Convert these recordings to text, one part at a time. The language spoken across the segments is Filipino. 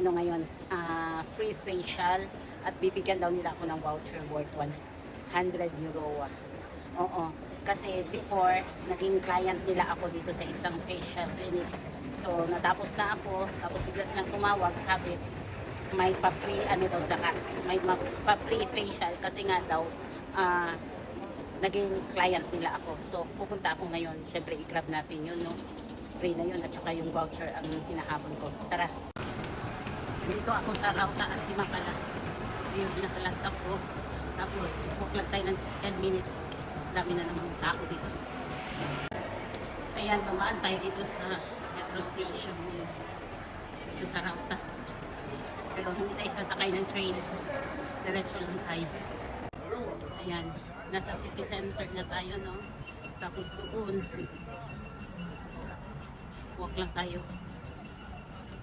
ano ngayon, free facial at bibigyan daw nila ako ng voucher worth 100 euro. Oo, kasi before, naging client nila ako dito sa isang facial clinic. So, natapos na ako, tapos biglas lang tumawag, sabi, may pa-free, ano daw sa kas, may pa-free facial kasi nga daw, naging client nila ako. So, pupunta ako ngayon. Siyempre, i-grab natin yun, no? Free na yun at saka yung voucher ang hinahabol ko. Tara. Dito ako sa Rauta Asima pala. Ito yung pinaka-last stop ko. Tapos, walk lang tayo ng 10 minutes. Dami na naman tao dito. Ayan, tumaan tayo dito sa metro station. Dito sa Rauta. Pero hindi tayo sasakay ng train. Diretso lang tayo. Ayan. Nasa city center na tayo, no? Tapos doon, walk lang tayo.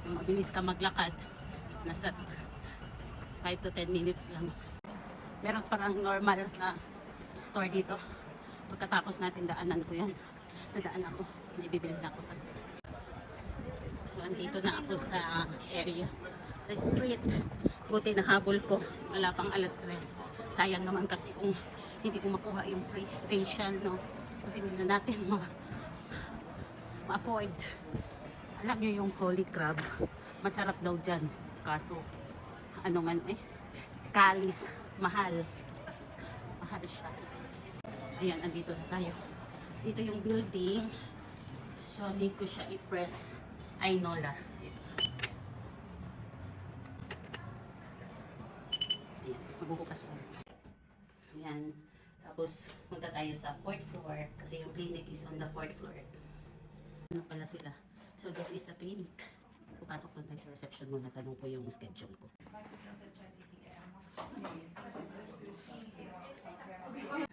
Kung mabilis ka maglakad, nasa 5 to 10 minutes lang. Meron parang normal na store dito. Pagkatapos natin daanan ko yan. Nadaan ako. Hindi bibili na ako sa... So, andito na ako sa area. Sa street. Buti nahabol ko. Wala pang alas 3. Sayang naman kasi kung hindi ko makuha yung free facial, no? Kasi hindi na natin ma-afford. Alam nyo yung Holy Crab, masarap daw dyan. Kaso, ano man kalis, mahal. Mahal siya. Ayan, andito na tayo. Dito yung building. So, need ko siya i-press. Ay, Nola. Dito. Ayan, magbubukas lang. Ayan. Tapos, punta tayo sa 4th floor kasi yung clinic is on the 4th floor. Ano pala sila? So, this is the clinic. Pupasok doon tayo sa reception muna. Tanong ko yung schedule ko.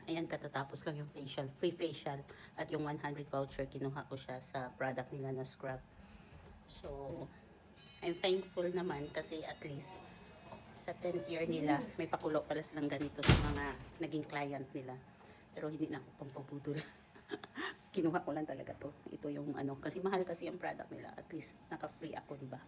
Ayan, katatapos lang yung facial. Free facial. At yung 100 voucher, kinuha ko siya sa product nila na scrub. So, I'm thankful naman kasi at least sa 10th year nila, may pakulo pala silang ganito sa mga naging client nila. Pero hindi na ako pampabudol. Kinuha ko lang talaga to. Ito yung ano, kasi mahal kasi yung product nila. At least naka-free ako, di ba?